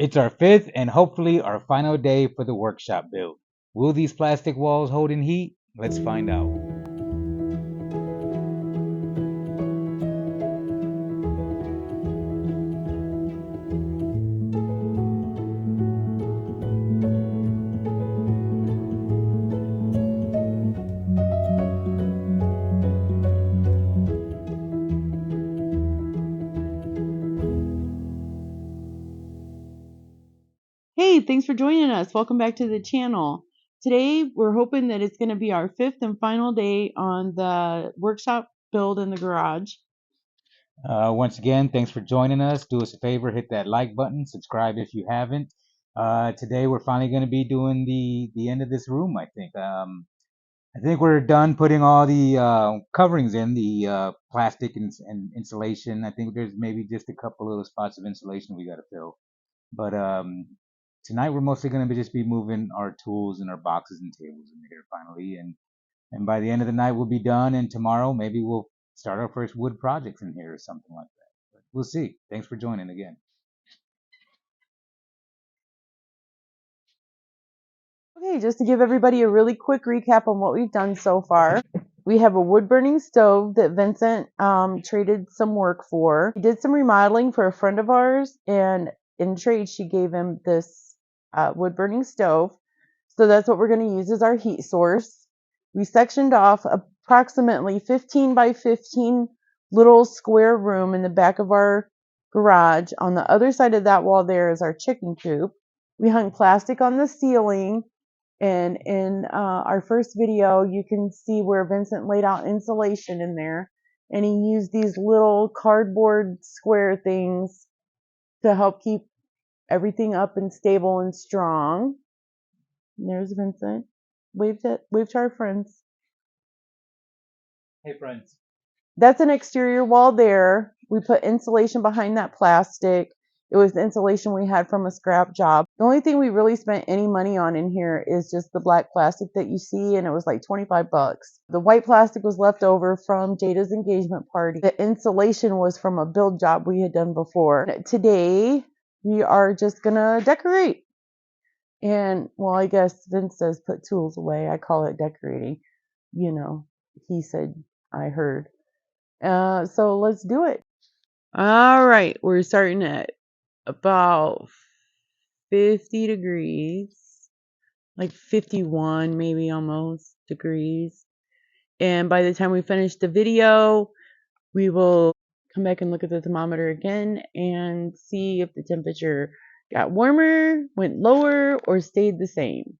It's our fifth and hopefully our final day for the workshop build. Will these plastic walls hold in heat? Let's find out. Hey, thanks for joining us. Welcome back to the channel. Today, we're hoping that it's going to be our fifth and final day on the workshop build in the garage. Once again, thanks for joining us. Do us a favor, hit that like button, subscribe if you haven't. Today we're finally going to be doing the end of this room. I think we're done putting all the coverings in the plastic and insulation. I think there's maybe just a couple little spots of insulation we got to fill. But tonight we're mostly going to just be moving our tools and our boxes and tables in here finally, and by the end of the night we'll be done. And tomorrow maybe we'll start our first wood projects in here or something like that. But we'll see. Thanks for joining again. Okay, just to give everybody a really quick recap on what we've done so far. We have a wood burning stove that Vincent traded some work for. He did some remodeling for a friend of ours, and in trade, she gave him this wood burning stove. So that's what we're going to use as our heat source. We sectioned off approximately 15 by 15 little square room in the back of our garage. On the other side of that wall there is our chicken coop. We hung plastic on the ceiling, and in our first video, you can see where Vincent laid out insulation in there, and he used these little cardboard square things to help keep everything up and stable and strong. And there's Vincent. Wave to our friends. Hey friends. That's an exterior wall there. We put insulation behind that plastic. It was the insulation we had from a scrap job. The only thing we really spent any money on in here is just the black plastic that you see, and it was like 25 bucks. The white plastic was left over from Jada's engagement party. The insulation was from a build job we had done before. Today, we are just gonna decorate. And, well, I guess Vince says put tools away. I call it decorating. You know, he said, I heard. So let's do it. All right, we're starting at about 50 degrees, like 51 maybe almost degrees. And by the time we finish the video, we will come back and look at the thermometer again and see if the temperature got warmer, went lower, or stayed the same.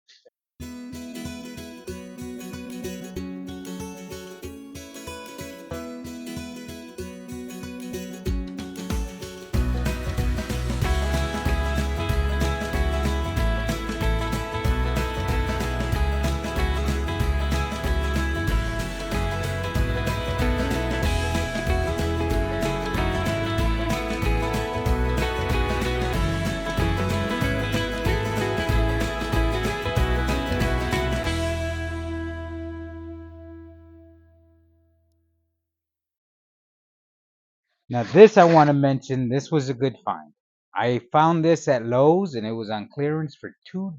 Now this I want to mention. This was a good find. I found this at Lowe's and it was on clearance for $2.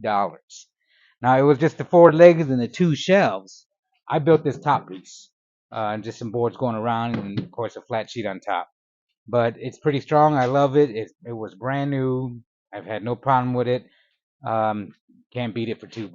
Now it was just the four legs and the two shelves. I built this top piece, just some boards going around and of course a flat sheet on top. But it's pretty strong. I love it. It was brand new. I've had no problem with it. Can't beat it for $2.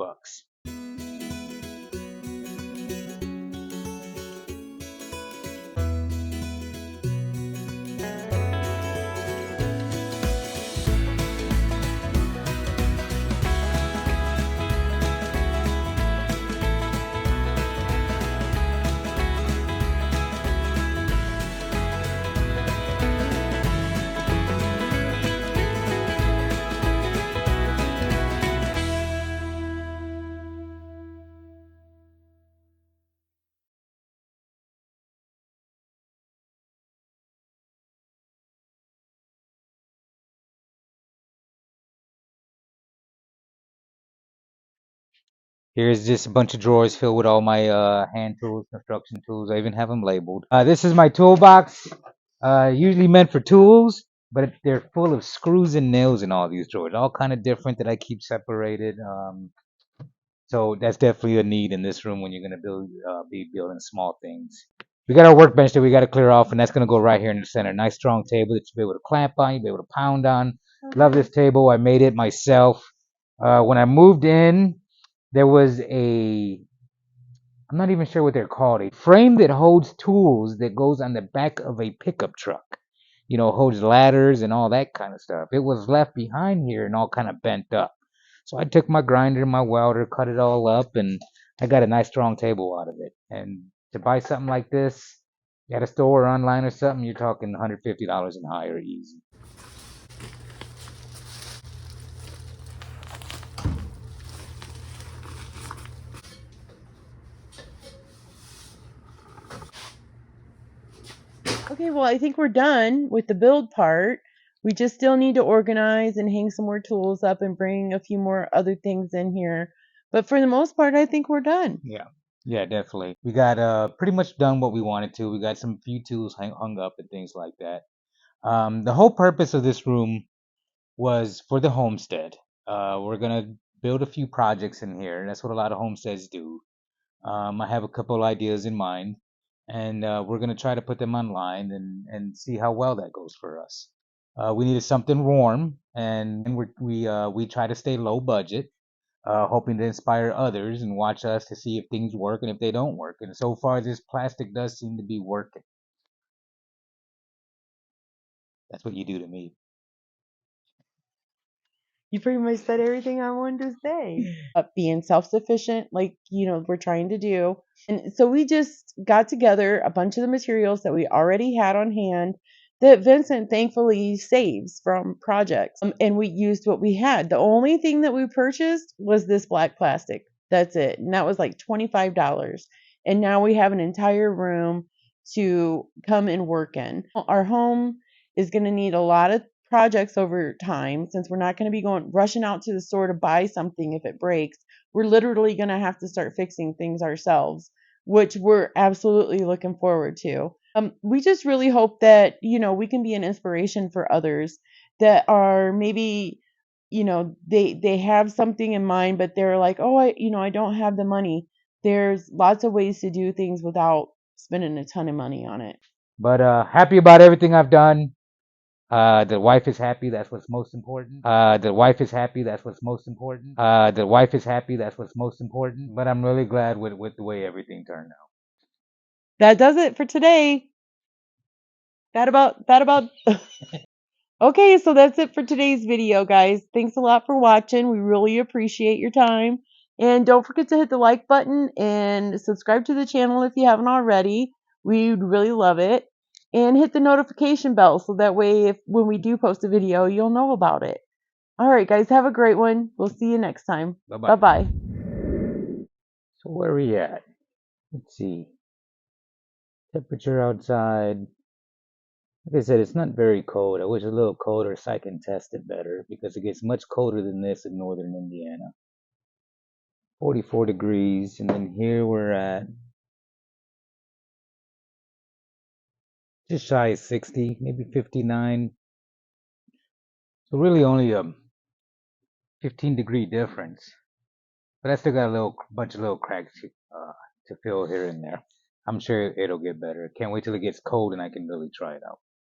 Here's just a bunch of drawers filled with all my hand tools, construction tools. I even have them labeled. This is my toolbox, usually meant for tools. but they're full of screws and nails in all these drawers, all kind of different that I keep separated. So that's definitely a need in this room when you're gonna be building small things. We got our workbench that we got to clear off, and that's gonna go right here in the center. Nice strong table that you'll be able to clamp on, you'll be able to pound on. Love this table. I made it myself. When I moved in, there was I'm not even sure what they're called, a frame that holds tools that goes on the back of a pickup truck. You know, holds ladders and all that kind of stuff. It was left behind here and all kind of bent up. So I took my grinder and my welder, cut it all up, and I got a nice strong table out of it. And to buy something like this at a store or online or something, you're talking $150 and higher easy. Okay, well, I think we're done with the build part. We just still need to organize and hang some more tools up and bring a few more other things in here. But for the most part, I think we're done. Yeah. Yeah, definitely. We got pretty much done what we wanted to. We got some few tools hung up and things like that. The whole purpose of this room was for the homestead. We're gonna build a few projects in here. That's what a lot of homesteads do. I have a couple ideas in mind, and we're gonna try to put them online and see how well that goes for us. We needed something warm, and we try to stay low budget, hoping to inspire others and watch us to see if things work and if they don't work. And so far, this plastic does seem to be working. That's what you do to me. You pretty much said everything I wanted to say. Being self sufficient, like, we're trying to do. And so we just got together a bunch of the materials that we already had on hand that Vincent thankfully saves from projects. And we used what we had. The only thing that we purchased was this black plastic. That's it. And that was like $25. And now we have an entire room to come and work in. Our home is going to need a lot of projects over time since we're not going to be going rushing out to the store to buy something if it breaks. We're literally going to have to start fixing things ourselves, which we're absolutely looking forward to. We just really hope that we can be an inspiration for others that are maybe they have something in mind, but they're like, oh, I don't have the money. There's lots of ways to do things without spending a ton of money on it. But happy about everything I've done. The wife is happy. That's what's most important. The wife is happy. That's what's most important. The wife is happy. That's what's most important. But I'm really glad with the way everything turned out. That does it for today. That about Okay, so that's it for today's video, guys. Thanks a lot for watching. We really appreciate your time. And don't forget to hit the like button and subscribe to the channel if you haven't already. We'd really love it. And hit the notification bell so that way when we do post a video, you'll know about it. All right, guys, have a great one. We'll see you next time. Bye bye. Bye-bye. So where are we at? Let's see. Temperature outside. Like I said, it's not very cold. I wish it was a little colder so I can test it better because it gets much colder than this in northern Indiana. 44 degrees, and then here we're at just shy of 60, maybe 59. So really only a 15-degree difference. But I still got a bunch of little cracks to fill here and there. I'm sure it'll get better. Can't wait till it gets cold and I can really try it out.